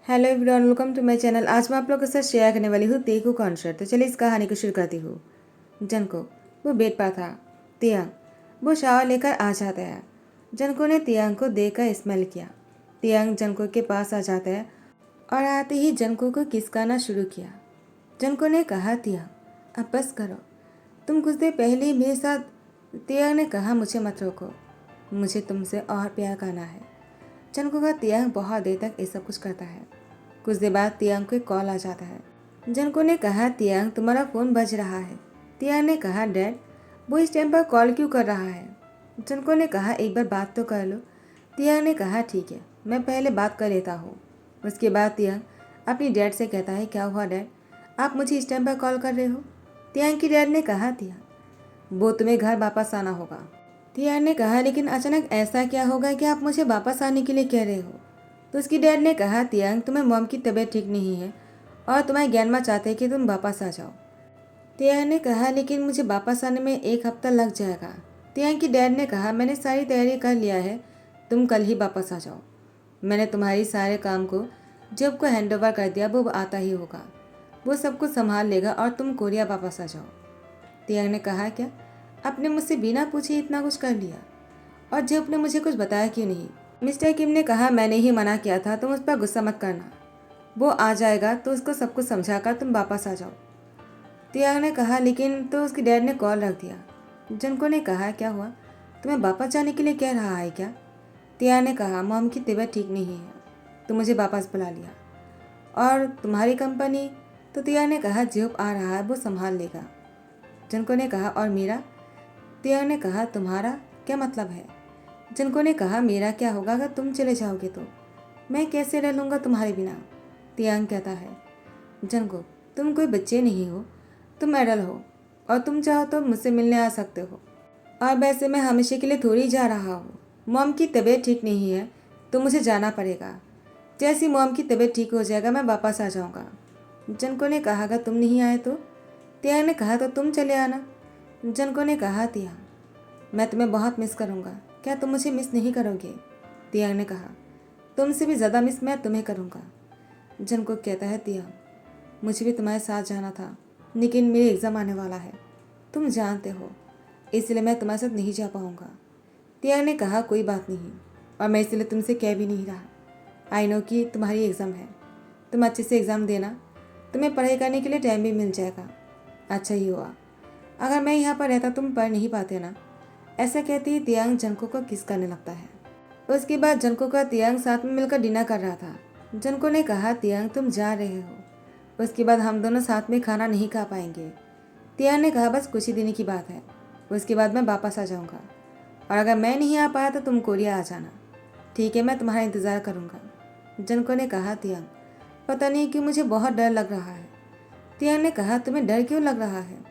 Hello everyone, welcome to my channel. आज मैं आप लोगों के साथ शेयर करने वाली हूँ तेकू कॉन्सर्ट। तो चलिए इस कहानी को शुरू करती हूँ। जनको वो बेड पर था। तियांग वो शावर लेकर आ जाता है। जनको ने तियांग को देखकर स्मेल किया। तियांग जनको के पास आ जाता है और आते ही जनको को किसकाना शुरू किया। जनको ने कहा, तियांग अब बस करो, तुम कुछ देर पहले ही मेरे साथ। तियांग ने कहा, मुझे मत रोको, मुझे तुमसे और प्यार करना है। जनको का तियांग बहुत देर तक ये सब कुछ करता है। कुछ देर बाद तियांग को एक कॉल आ जाता है। जनको ने कहा, तियांग तुम्हारा फ़ोन बज रहा है। तियांग ने कहा, डैड वो इस टाइम पर कॉल क्यों कर रहा है। जनको ने कहा, एक बार बात तो कर लो। तियांग ने कहा, ठीक है, मैं पहले बात कर लेता हूँ। उसके बाद तियांग अपनी डैड से कहता है, क्या हुआ डैड, आप मुझे इस टाइम पर कॉल कर रहे हो। तियांग की डैड ने कहा, तियांग वो तुम्हें घर वापस आना होगा। तियांग ने कहा, लेकिन अचानक ऐसा क्या होगा कि आप मुझे वापस आने के लिए कह रहे हो। तो उसकी डैड ने कहा, तियांग तुम्हें मॉम की तबीयत ठीक नहीं है और तुम्हारे ज्ञानमा चाहते हैं कि तुम वापस आ जाओ। तियांग ने कहा, लेकिन मुझे वापस आने में 1 हफ्ता लग जाएगा। तियांग की डैड ने कहा, मैंने सारी तैयारी कर लिया है, तुम कल ही वापस आ जाओ। मैंने तुम्हारी सारे काम को जब को हैंड ओवर कर दिया, वो आता ही होगा, वो सब कुछ संभाल लेगा और तुम कोरिया वापस आ जाओ। तियांग ने कहा, क्या आपने मुझसे बिना पूछे इतना कुछ कर लिया, और जब ने मुझे कुछ बताया क्यों नहीं। मिस्टर किम ने कहा, मैंने ही मना किया था, तुम उस पर गुस्सा मत करना, वो आ जाएगा तो उसको सब कुछ समझाकर तुम वापस आ जाओ। तियांग ने कहा, लेकिन तो उसके डैड ने कॉल रख दिया। जनको ने कहा, क्या हुआ, तुम्हें वापस जाने के लिए कह रहा है क्या। तियांग ने कहा, मॉम की तबीयत ठीक नहीं है तो मुझे वापस बुला लिया, और तुम्हारी कंपनी। तो तियांग ने कहा, जॉब आ रहा है, वो संभाल लेगा। जनको ने कहा, और मेरा। तियांग ने कहा, तुम्हारा क्या मतलब है। जनको ने कहा, मेरा क्या होगा अगर तुम चले जाओगे तो, मैं कैसे रह लूँगा तुम्हारे बिना। तियांग कहता है, जनको तुम कोई बच्चे नहीं हो, तुम एडल्ट हो, और तुम चाहो तो मुझसे मिलने आ सकते हो, और वैसे मैं हमेशा के लिए थोड़ी जा रहा हूँ। मॉम की तबीयत ठीक नहीं है तो मुझे जाना पड़ेगा। जैसी मॉम की तबीयत ठीक हो जाएगा मैं वापस आ जाऊँगा। जनको ने कहा, अगर तुम नहीं आए तो। तियांग ने कहा, तो तुम चले आना। जनको ने कहा, तियांग मैं तुम्हें बहुत मिस करूँगा, क्या तुम मुझे मिस नहीं करोगे। तियांग ने कहा, तुमसे भी ज़्यादा मिस मैं तुम्हें करूँगा। जनको कहता है, तियांग मुझे भी तुम्हारे साथ जाना था, लेकिन मेरे एग्ज़ाम आने वाला है, तुम जानते हो, इसलिए मैं तुम्हारे साथ नहीं जा पाऊँगा। तियांग ने कहा, कोई बात नहीं, और मैं इसलिए तुमसे कह भी नहीं रहा। आई नो कि तुम्हारी एग्ज़ाम है, तुम अच्छे से एग्ज़ाम देना, तुम्हें पढ़ाई करने के लिए टाइम भी मिल जाएगा। अच्छा ही हुआ, अगर मैं यहाँ पर रहता तुम पढ़ नहीं पाते ना। ऐसा कहते ही तियांग जनको को किस करने लगता है। उसके बाद जनको का तियांग साथ में मिलकर डिनर कर रहा था। जनको ने कहा, तियांग तुम जा रहे हो, उसके बाद हम दोनों साथ में खाना नहीं खा पाएंगे। तियांग ने कहा, बस कुछ ही दिन की बात है, उसके बाद मैं वापस आ जाऊँगा, और अगर मैं नहीं आ पाया तो तुम कोरिया आ जाना। ठीक है, मैं तुम्हारा इंतज़ार करूँगा। जनको ने कहा, तियांग पता नहीं क्यों मुझे बहुत डर लग रहा है। तियांग ने कहा, तुम्हें डर क्यों लग रहा है।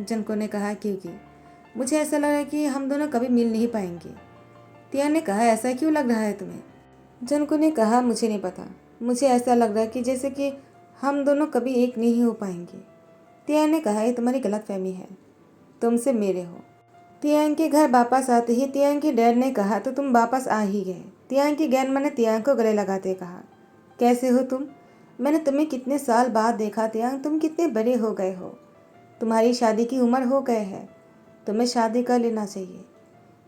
जनको ने कहा, क्योंकि मुझे ऐसा लग रहा है कि हम दोनों कभी मिल नहीं पाएंगे। तियांग ने कहा, ऐसा क्यों लग रहा है तुम्हें। जनको ने कहा, मुझे नहीं पता, मुझे ऐसा लग रहा है कि जैसे कि हम दोनों कभी एक नहीं हो पाएंगे। तियांग ने कहा, ये तुम्हारी गलतफहमी है, तुमसे मेरे हो। तियांग के घर वापस आते ही तियांग के डैड ने कहा, तो तुम वापस आ ही गए। तियांग की ग्रैंडमा ने तियांग को गले लगाते कहा, कैसे हो तुम, मैंने तुम्हें कितने साल बाद देखा तियांग, तुम कितने बड़े हो गए हो, तुम्हारी शादी की उम्र हो गए है, तुम्हें शादी कर लेना चाहिए।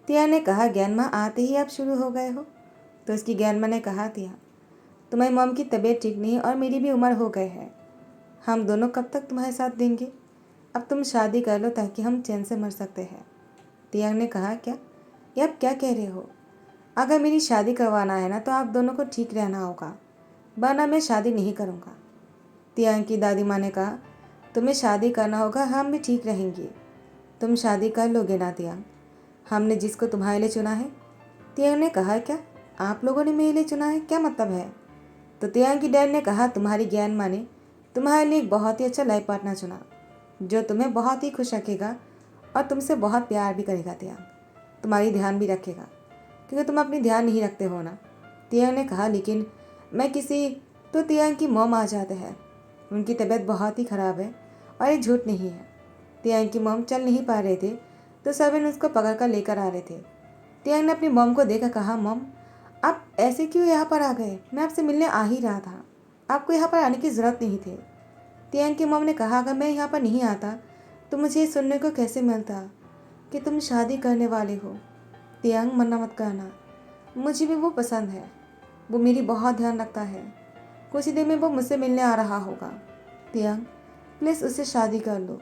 तियांग ने कहा, ग्रैंडमा आते ही आप शुरू हो गए हो। तो उसकी ग्रैंडमा ने कहा, तियांग तुम्हारी मॉम की तबीयत ठीक नहीं है और मेरी भी उम्र हो गए है, हम दोनों कब तक तुम्हारे साथ देंगे, अब तुम शादी कर लो ताकि हम चैन से मर सकते हैं। तियांग ने कहा, क्या ये आप क्या कह रहे हो, अगर मेरी शादी करवाना है ना तो आप दोनों को ठीक रहना होगा, वरना मैं शादी नहीं करूँगा। तियांग की दादी माँ ने कहा, तुम्हें शादी करना होगा, हम भी ठीक रहेंगे, तुम शादी कर लोगे ना तियांग, हमने जिसको तुम्हारे लिए चुना है। तियांग ने कहा, क्या आप लोगों ने मेरे लिए चुना है, क्या मतलब है। तो तियांग की डैड ने कहा, तुम्हारी ज्ञान माँ ने तुम्हारे लिए एक बहुत ही अच्छा लाइफ पार्टनर चुना, जो तुम्हें बहुत ही खुश रखेगा और तुमसे बहुत प्यार भी करेगा तियांग, तुम्हारी ध्यान भी रखेगा, क्योंकि तुम अपनी ध्यान नहीं रखते हो ना। तियांग ने कहा, लेकिन मैं किसी। तो तियांग की मॉम आ जाते हैं, उनकी तबीयत बहुत ही ख़राब है और ये झूठ नहीं है। तियांग की मॉम चल नहीं पा रहे थे तो सर्वेंट उसको पकड़ कर लेकर आ रहे थे। तियांग ने अपनी मॉम को देखा, कहा, मॉम आप ऐसे क्यों यहाँ पर आ गए, मैं आपसे मिलने आ ही रहा था। आपको यहाँ पर आने की ज़रूरत नहीं थी। तियांग की मॉम ने कहा, अगर मैं यहाँ पर नहीं आता तो मुझे ये सुनने को कैसे मिलता कि तुम शादी करने वाले हो। तियांग, मना मत करना, मुझे भी वो पसंद है, वो मेरी बहुत ध्यान रखता है, कुछ ही देर में वो मुझसे मिलने आ रहा होगा। तियांग, प्लीज़ उससे शादी कर लो,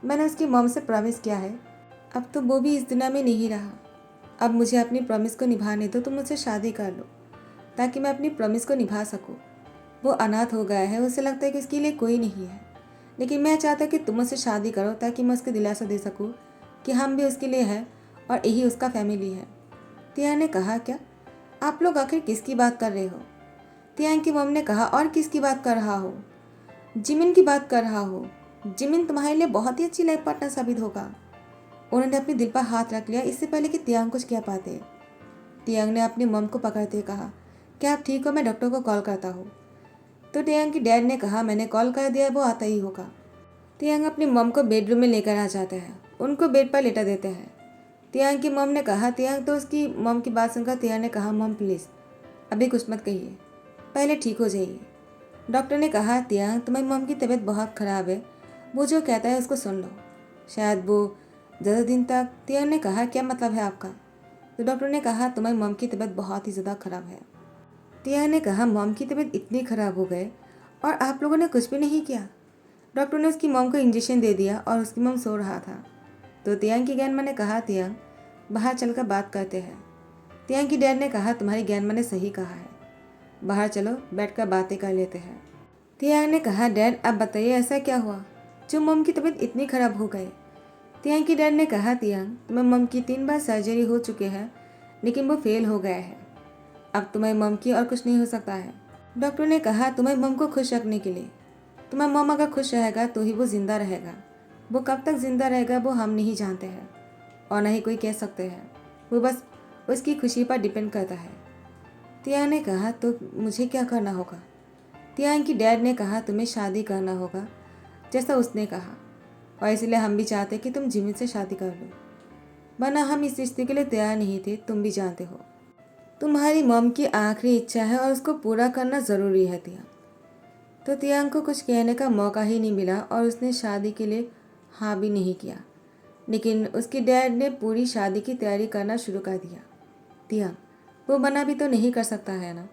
मैंने उसकी मॉम से प्रॉमिस किया है। अब तो वो भी इस दुनिया में नहीं रहा, अब मुझे अपनी प्रॉमिस को निभाने दो, तुम मुझसे शादी कर लो ताकि मैं अपनी प्रॉमिस को निभा सकूं। वो अनाथ हो गया है, उसे लगता है कि उसके लिए कोई नहीं है, लेकिन मैं चाहता कि तुम उससे शादी करो ताकि मैं उसको दिलासा दे सकूं कि हम भी उसके लिए हैं और यही उसका फैमिली है। तियांग ने कहा, क्या आप लोग आखिर किसकी बात कर रहे हो? तियांग की मॉम ने कहा, और किसकी बात कर रहा हो? जिमिन की बात कर रहा हो। जिमिन तुम्हारे लिए बहुत ही अच्छी लाइफ पार्टनर साबित होगा। उन्होंने अपने दिल पर हाथ रख लिया इससे पहले कि तियांग कुछ कह पाते। तियांग ने अपनी मॉम को पकड़ते हुए कहा, क्या आप ठीक हो? मैं डॉक्टर को कॉल करता हूँ। तो तियांग की डैड ने कहा, मैंने कॉल कर दिया, वो आता ही होगा। तियांग अपनी मॉम को बेडरूम में लेकर आ जाते हैं, उनको बेड पर लेटा देते हैं। तियांग की मॉम ने कहा, तियांग तो उसकी मॉम की बात सुनकर तियांग ने कहा, मॉम प्लीज़ अभी कुछ मत कहिए, पहले ठीक हो जाइए। डॉक्टर ने कहा, तियांग तुम्हारी मॉम की तबीयत बहुत ख़राब है, वो जो कहता है उसको सुन लो, शायद वो ज़्यादा दिन तक। तियांग ने कहा, क्या मतलब है आपका? तो डॉक्टर ने कहा, तुम्हारी मॉम की तबीयत बहुत ही ज़्यादा ख़राब है। तियांग ने कहा, मॉम की तबीयत इतनी ख़राब हो गई और आप लोगों ने कुछ भी नहीं किया? डॉक्टर ने उसकी मॉम को इंजेक्शन दे दिया और उसकी मॉम सो रहा था। तो तियांग की ग्रैंडमा ने कहा, तियांग बाहर चलकर बात करते हैं। तियांग की डैड ने कहा, तुम्हारी ग्रैंडमा ने सही कहा है, बाहर चलो बैठकर बातें कर लेते हैं। तियांग ने कहा, डैड आप बताइए ऐसा क्या हुआ जो मॉम की तबीयत इतनी ख़राब हो गई? तियांग की डैड ने कहा, तियांग तुम्हारी मॉम की 3 बार सर्जरी हो चुके हैं लेकिन वो फेल हो गया है, अब तुम्हारी मॉम की और कुछ नहीं हो सकता है। डॉक्टर ने कहा, तुम्हारी मॉम को खुश रखने के लिए, तुम्हारा मॉम अगर खुश रहेगा तो ही वो ज़िंदा रहेगा, वो कब तक ज़िंदा रहेगा वो हम नहीं जानते हैं और ना ही कोई कह सकते हैं, वो बस उसकी खुशी पर डिपेंड करता है। तियांग ने कहा, तो मुझे क्या करना होगा? तियांग की डैड ने कहा, तुम्हें शादी करना होगा जैसा उसने कहा, और इसलिए हम भी चाहते कि तुम जिमिन से शादी कर लो, वरना हम इस रिश्ते के लिए तैयार नहीं थे, तुम भी जानते हो। तुम्हारी मॉम की आखिरी इच्छा है और उसको पूरा करना ज़रूरी है तियांग। तो तियांग को कुछ कहने का मौका ही नहीं मिला और उसने शादी के लिए हाँ भी नहीं किया, लेकिन उसके डैड ने पूरी शादी की तैयारी करना शुरू कर दिया। तियांग, वो मना भी तो नहीं कर सकता है ना।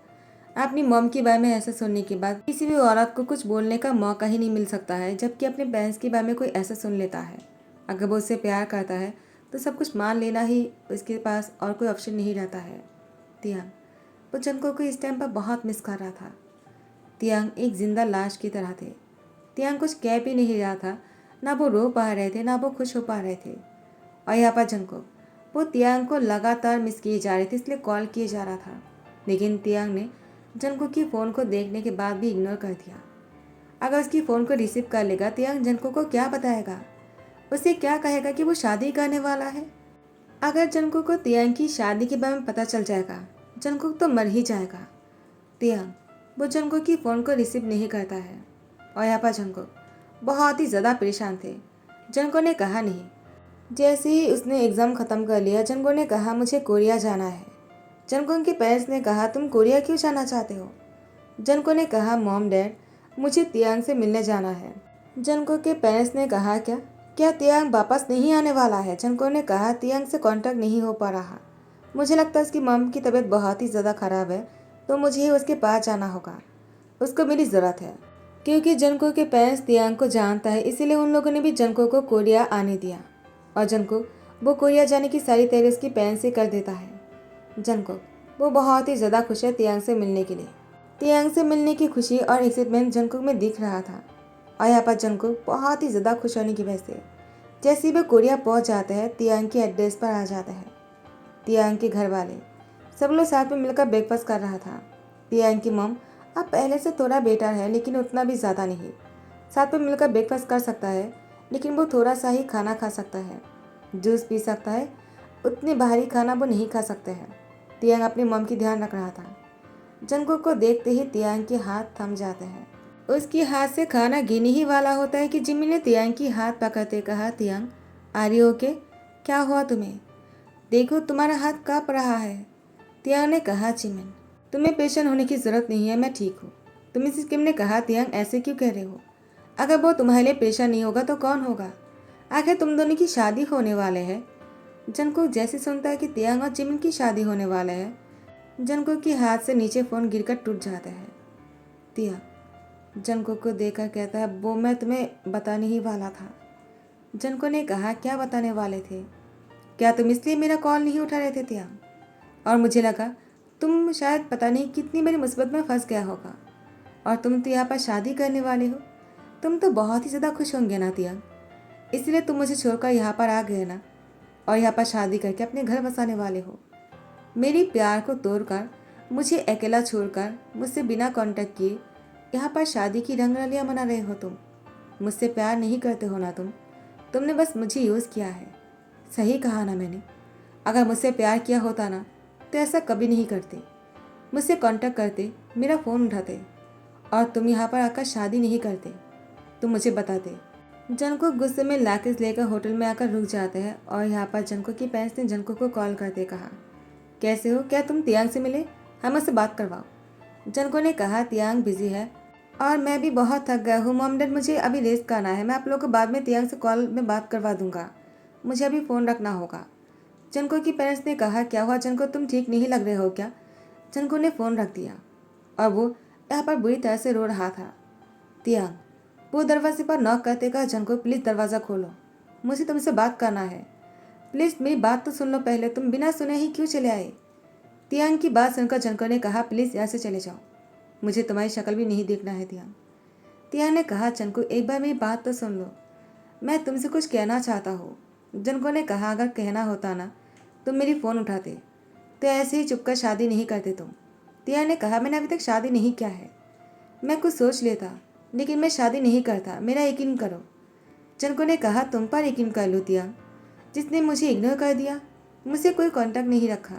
अपनी मॉम के बारे में ऐसा सुनने के बाद किसी भी औरत को कुछ बोलने का मौका ही नहीं मिल सकता है, जबकि अपने पेरेंट्स के बारे में कोई ऐसा सुन लेता है, अगर वो उससे प्यार करता है तो सब कुछ मान लेना ही उसके पास और कोई ऑप्शन नहीं रहता है। तियांग, वो जंको को इस टाइम पर बहुत मिस कर रहा था। तियांग एक जिंदा लाश की तरह थे। तियांग कुछ कह भी नहीं रहा था, ना वो रो पा रहे थे ना वो खुश हो पा रहे थे। और यहाँ पर जंको, वो तियांग को लगातार मिस किए जा रहे थे, इसलिए कॉल किए जा रहा था, लेकिन तियांग ने जंको की फ़ोन को देखने के बाद भी इग्नोर कर दिया। अगर उसकी फ़ोन को रिसीव कर लेगा, तियांग जंको को क्या बताएगा, उसे क्या कहेगा कि वो शादी करने वाला है? अगर जंको को तियांग की शादी के बारे में पता चल जाएगा, जंको तो मर ही जाएगा। तियांग, वो जंको की फ़ोन को रिसीव नहीं करता है और यहाँ पर जंको बहुत ही ज़्यादा परेशान थे। जंको ने कहा नहीं। जैसे ही उसने एग्ज़ाम ख़त्म कर लिया, जंको ने कहा, मुझे कोरिया जाना है। जंको के पेरेंट्स ने कहा, तुम कोरिया क्यों जाना चाहते हो? जंको ने कहा, मॉम डैड मुझे तियांग से मिलने जाना है। जंको के पेरेंट्स ने कहा, क्या क्या तियांग वापस नहीं आने वाला है? जंको ने कहा, तियांग से कांटेक्ट नहीं हो पा रहा, मुझे लगता है उसकी मॉम की तबीयत बहुत ही ज़्यादा ख़राब है, तो मुझे ही उसके पास जाना होगा, उसको मेरी ज़रूरत है। क्योंकि जंको के पेरेंट्स तियांग को जानता है, इसीलिए उन लोगों ने भी जंको को कोरिया आने दिया और जंको वो कोरिया जाने की सारी तैयारी उसके पेरेंट्स से कर देता है। जंको वो बहुत ही ज़्यादा खुश है तियांग से मिलने के लिए। तियांग से मिलने की खुशी और एक्साइटमेंट जंको में दिख रहा था और यहाँ पर जंको बहुत ही ज़्यादा खुश होने की वजह से जैसे ही वे कोरिया पहुँच जाते हैं, तियांग के एड्रेस पर आ जाते हैं। तियांग के घर वाले सब लोग साथ में मिलकर ब्रेकफास्ट कर रहा था। तियांग की मॉम अब पहले से थोड़ा बेटर है, लेकिन उतना भी ज़्यादा नहीं। साथ में मिलकर ब्रेकफास्ट कर सकता है, लेकिन वो थोड़ा सा ही खाना खा सकता है, जूस पी सकता है, उतने भारी खाना वो नहीं खा सकते हैं। तियांग अपनी मॉम की ध्यान रख रहा था। जंको को देखते ही तियांग के हाथ थम जाते हैं। उसके हाथ से खाना गिरने ही वाला होता है कि जिमी ने तियांग की हाथ पकड़ते कहा, तियांग आर यू ओके? क्या हुआ तुम्हें? देखो तुम्हारा हाथ काँप रहा है। तियांग ने कहा, जिमिन तुम्हें पेशेंट होने की ज़रूरत नहीं है, मैं ठीक हूँ। तो मिसेस किम ने कहा, तियांग ऐसे क्यों कह रहे हो? अगर वो तुम्हारे लिए परेशान नहीं होगा तो कौन होगा? आखिर तुम दोनों की शादी होने वाले है। जंगकुक जैसे सुनता है कि तियांग और जिमिन की शादी होने वाला है, जंगकुक के हाथ से नीचे फ़ोन गिरकर टूट जाता है। तियांग जंगकुक को देखकर कहता है, वो मैं तुम्हें बताने ही वाला था। जंगकुक ने कहा, क्या बताने वाले थे? क्या तुम इसलिए मेरा कॉल नहीं उठा रहे थे तियांग? और मुझे लगा तुम शायद पता नहीं कितनी बड़ी मुसीबत में फंस गया होगा, और तुम तो यहाँ पर शादी करने वाले हो। तुम तो बहुत ही ज़्यादा खुश होंगे ना तियांग, इसलिए तुम मुझे छोड़कर यहाँ पर आ गए ना, और यहाँ पर शादी करके अपने घर बसाने वाले हो। मेरी प्यार को तोड़कर, मुझे अकेला छोड़कर, मुझसे बिना कांटेक्ट किए यहाँ पर शादी की रंगरलियाँ मना रहे हो तुम। मुझसे प्यार नहीं करते हो ना तुमने बस मुझे यूज़ किया है। सही कहा ना मैंने? अगर मुझसे प्यार किया होता ना तो ऐसा कभी नहीं करते। मुझसे कांटेक्ट करते, मेरा फ़ोन उठाते, और तुम यहाँ पर आकर शादी नहीं करते, तुम मुझे बताते। जंको गुस्से में लैकेज लेकर होटल में आकर रुक जाते हैं, और यहाँ पर जंको की पेरेंट्स ने जंको को कॉल करते कहा, कैसे हो? क्या तुम तियांग से मिले? हम उससे बात करवाओ। जंको ने कहा, तियांग बिजी है और मैं भी बहुत थक गया हूँ मॉम डैड, मुझे अभी रेस्ट करना है। मैं आप लोगों को बाद में तियांग से कॉल में बात करवा दूंगा, मुझे अभी फ़ोन रखना होगा। जंको की पेरेंट्स ने कहा, क्या हुआ जंको, तुम ठीक नहीं लग रहे हो क्या? जंको ने फ़ोन रख दिया और वो यहाँ पर बुरी तरह से रो रहा था। तियांग वो दरवाजे पर नॉक करते कहा, जंको प्लीज़ दरवाज़ा खोलो, मुझे तुमसे बात करना है। प्लीज़ मेरी बात तो सुन लो पहले, तुम बिना सुने ही क्यों चले आए? तियांग की बात सुनकर जंको ने कहा, प्लीज़ यहाँ से चले जाओ, मुझे तुम्हारी शक्ल भी नहीं देखना है तियांग। तियांग ने कहा, जंको एक बार मेरी बात तो सुन लो, मैं तुमसे कुछ कहना चाहता हूँ। जंको ने कहा, अगर कहना होता ना तुम मेरी फ़ोन उठाते, तो ऐसे ही चुपकर शादी नहीं करते तुम। तियांग ने कहा, मैंने अभी तक शादी नहीं किया है, मैं कुछ सोच लेता, लेकिन मैं शादी नहीं करता, मेरा यकीन करो। जंको ने कहा, तुम पर यकीन कर लूँ तियांग, जिसने मुझे इग्नोर कर दिया, मुझसे कोई कांटेक्ट नहीं रखा,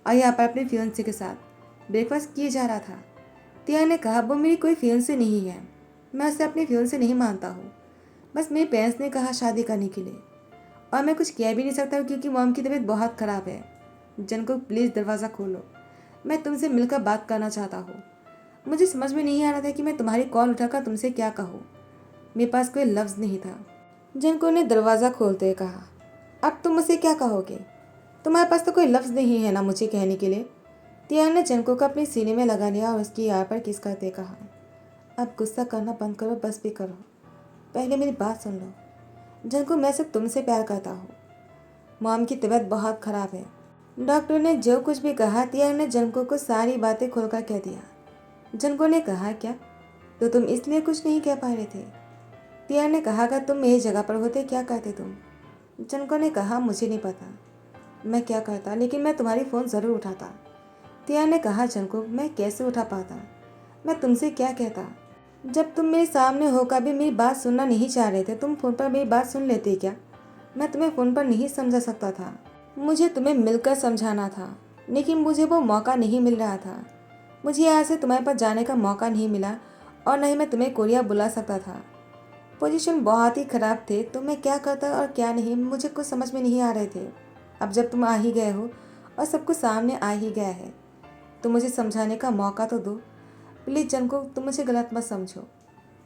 और यहाँ पर अपने फियांसे के साथ ब्रेकफास्ट किए जा रहा था। तियांग ने कहा, वो मेरी कोई फियांसे नहीं है, मैं उसे अपने फियांसे नहीं मानता हूँ। बस मेरे पेरेंट्स ने कहा शादी करने के लिए, और मैं कुछ कह भी नहीं सकता क्योंकि मॉम की तबीयत बहुत ख़राब है। जंको प्लीज़ दरवाज़ा खोलो, मैं तुमसे मिलकर बात करना चाहता हूँ। मुझे समझ में नहीं आ रहा था कि मैं तुम्हारी कॉल उठाकर तुमसे क्या कहूँ, मेरे पास कोई लफ्ज़ नहीं था। जंको ने दरवाज़ा खोलते हुए कहा, अब तुम मुझसे क्या कहोगे? तुम्हारे पास तो कोई लफ्ज़ नहीं है ना मुझे कहने के लिए। तियांग ने जंको को अपने सीने में लगा लिया और उसकी यार पर किस करते कहा, अब गुस्सा करना बंद करो, बस भी करो, पहले मेरी बात सुन लो। जंको मैं सिर्फ तुमसे प्यार करता हूँ, मॉम की तबीयत बहुत ख़राब है। डॉक्टर ने जो कुछ भी कहा, तियांग ने जंको को सारी बातें खोलकर कह दिया। जंको ने कहा, क्या तो तुम इसलिए कुछ नहीं कह पा रहे थे? तियांग ने कहा, अगर तुम मेरी जगह पर होते क्या करते तुम? जंको ने कहा, मुझे नहीं पता मैं क्या करता, लेकिन मैं तुम्हारी फ़ोन ज़रूर उठाता। तियांग ने कहा, जंको मैं कैसे उठा पाता, मैं तुमसे क्या कहता? जब तुम मेरे सामने होकर भी मेरी बात सुनना नहीं चाह रहे थे, तुम फ़ोन पर मेरी बात सुन लेते क्या? मैं तुम्हें फ़ोन पर नहीं समझा सकता था, मुझे तुम्हें मिलकर समझाना था, लेकिन मुझे वो मौका नहीं मिल रहा था। मुझे यहाँ से तुम्हारे पास जाने का मौका नहीं मिला, और न ही मैं तुम्हें कोरिया बुला सकता था। पोजीशन बहुत ही ख़राब थे, तो मैं क्या करता और क्या नहीं मुझे कुछ समझ में नहीं आ रहे थे। अब जब तुम आ ही गए हो और सब कुछ सामने आ ही गया है, तो मुझे समझाने का मौका तो दो। प्लीज़ जंको, तुम मुझे गलत मत समझो।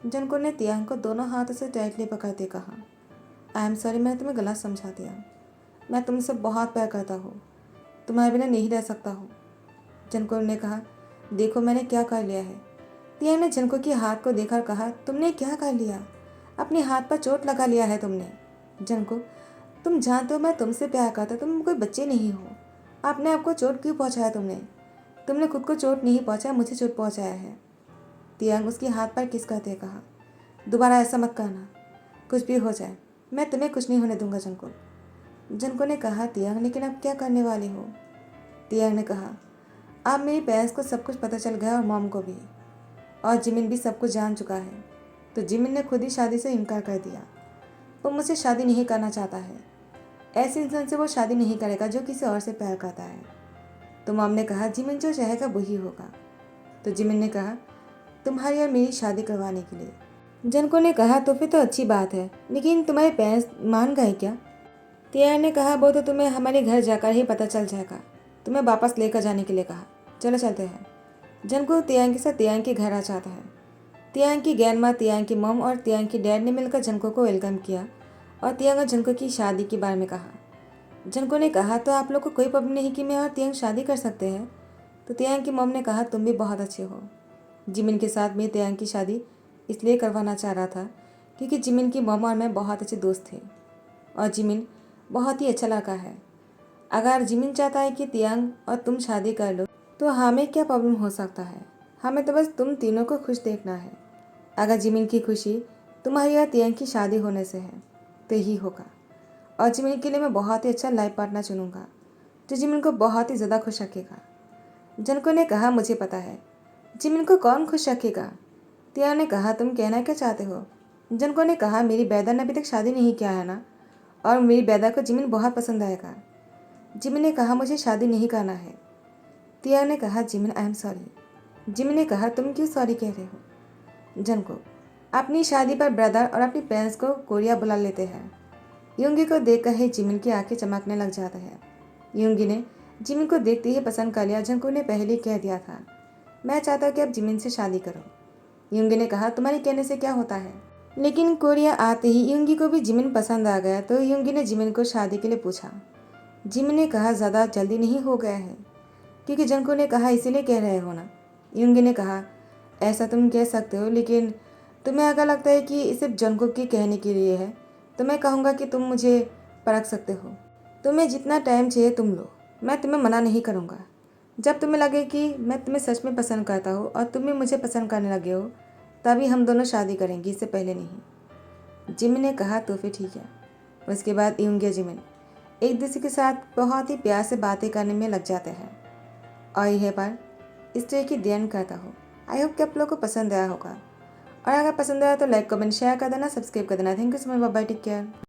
जंको ने तियांग को दोनों हाथों से टाइटली पकड़ते कहा, आई एम सॉरी, मैंने तुम्हें गलत समझा दिया। मैं तुमसे बहुत प्यार करता हूँ, तुम्हारे बिना नहीं रह सकता हूँ। जंको ने कहा, देखो मैंने क्या कर लिया है। तियांग ने जंको के हाथ को देखकर कहा, तुमने क्या कर लिया? अपने हाथ पर चोट लगा लिया है तुमने। जंको, तुम जानते हो मैं तुमसे प्यार करता, तुम कोई बच्चे नहीं हो। आपने आपको चोट क्यों पहुंचाया? तुमने खुद को चोट नहीं पहुंचाया, मुझे चोट पहुंचाया है। तियांग उसके हाथ पर किस करते कहा, दोबारा ऐसा मत करना, कुछ भी हो जाए मैं तुम्हें कुछ नहीं होने दूंगा। जंको ने कहा, तियांग लेकिन अब क्या करने वाले हो? तियांग ने कहा, अब मेरी पेरेंट्स को सब कुछ पता चल गया और मॉम को भी, और जिमिन भी सब कुछ जान चुका है। तो जिमिन ने खुद ही शादी से इनकार कर दिया। वो मुझसे शादी नहीं करना चाहता है। ऐसे इंसान से वो शादी नहीं करेगा जो किसी और से प्यार करता है। तो मॉम ने कहा, जिमिन जो चाहेगा वही होगा। तो जिमिन ने कहा, तुम्हारी और मेरी शादी करवाने के लिए। जनको ने कहा, तो फिर तो अच्छी बात है, लेकिन तुम्हारे पेरेंट्स मान गए क्या? तियांग ने कहा, वो तो तुम्हें हमारे घर जाकर ही पता चल जाएगा। तुम्हें वापस लेकर जाने के लिए कहा, चलो चलते हैं। जनको तियांग के साथ तियांग के घर आ जाता है। तियांग की ग्रैंडमा, तियांग की मम और तियांग की डैड ने मिलकर जनको को वेलकम किया और तियांग और जनको की शादी के बारे में कहा। जनको ने कहा, तो आप लोग को कोई प्रॉब्लम नहीं कि मैं और तियांग शादी कर सकते हैं? तो तियांग की मम ने कहा, तुम भी बहुत अच्छे हो। जिमिन के साथ मैं तियांग की शादी इसलिए करवाना चाह रहा था क्योंकि जिमिन की मम और मैं बहुत अच्छे दोस्त थे और जिमिन बहुत ही अच्छा लड़का है। अगर जिमिन चाहता है कि तियांग और तुम शादी कर लो तो हमें क्या प्रॉब्लम हो सकता है? हमें तो बस तुम तीनों को खुश देखना है। अगर जिमिन की खुशी तुम्हारी और तियांग की शादी होने से है तो यही होगा। और जिमिन के लिए मैं बहुत ही अच्छा लाइफ पार्टनर चुनूंगा जो जिमिन को बहुत ही ज़्यादा खुश रखेगा। जनको ने कहा, मुझे पता है। जिमिन को कौन खुश रखेगा? तियांग ने कहा, तुम कहना क्या चाहते हो? जनको ने कहा, मेरी बेदा ने अभी तक शादी नहीं किया है ना, और मेरी बेदा को जिमिन बहुत पसंद आएगा। जिमिन ने कहा, मुझे शादी नहीं करना है। तियांग ने कहा, Jimin I am sorry. Jimin ने कहा, तुम क्यों सॉरी कह रहे हो? जनको अपनी शादी पर ब्रदर और अपनी पेरेंट्स को कोरिया बुला लेते हैं। युंगी को देखकर ही जिमिन की आंखें चमकने लग जाते हैं। युंगी ने जिमिन को देखते ही पसंद कर लिया। जंको ने पहले ही कह दिया था, मैं चाहता हूँ कि आप जिमिन से शादी करो। युंगी ने कहा, तुम्हारे कहने से क्या होता है? लेकिन कोरिया आते ही युंगी को भी जिमिन पसंद आ गया तो युंगी ने जिमिन को शादी के लिए पूछा। जिमिन ने कहा, ज़्यादा जल्दी नहीं हो गया है क्योंकि जंको ने कहा इसीलिए कह रहे हो ना? युंगी ने कहा, ऐसा तुम कह सकते हो, लेकिन तुम्हें अगर लगता है कि सिर्फ जंको के कहने के लिए है तो मैं कहूँगा कि तुम मुझे परख सकते हो। तुम्हें जितना टाइम चाहिए तुम लो, मैं तुम्हें मना नहीं करूँगा। जब तुम्हें लगे कि मैं तुम्हें सच में पसंद करता हूँ और तुम भी मुझे पसंद करने लगे हो तभी हम दोनों शादी करेंगे, इससे पहले नहीं। जिमिन ने कहा, तो फिर ठीक है। उसके बाद युंगी और जिमिन एक दूसरे के साथ बहुत ही प्यार से बातें करने में लग जाते हैं और यह पर इस तरह की ध्यान करता हो। आई होप कि आप लोग को पसंद आया होगा और अगर पसंद आया तो लाइक कमेंट शेयर कर देना, सब्सक्राइब कर देना। Thank you so much, bye bye, take care.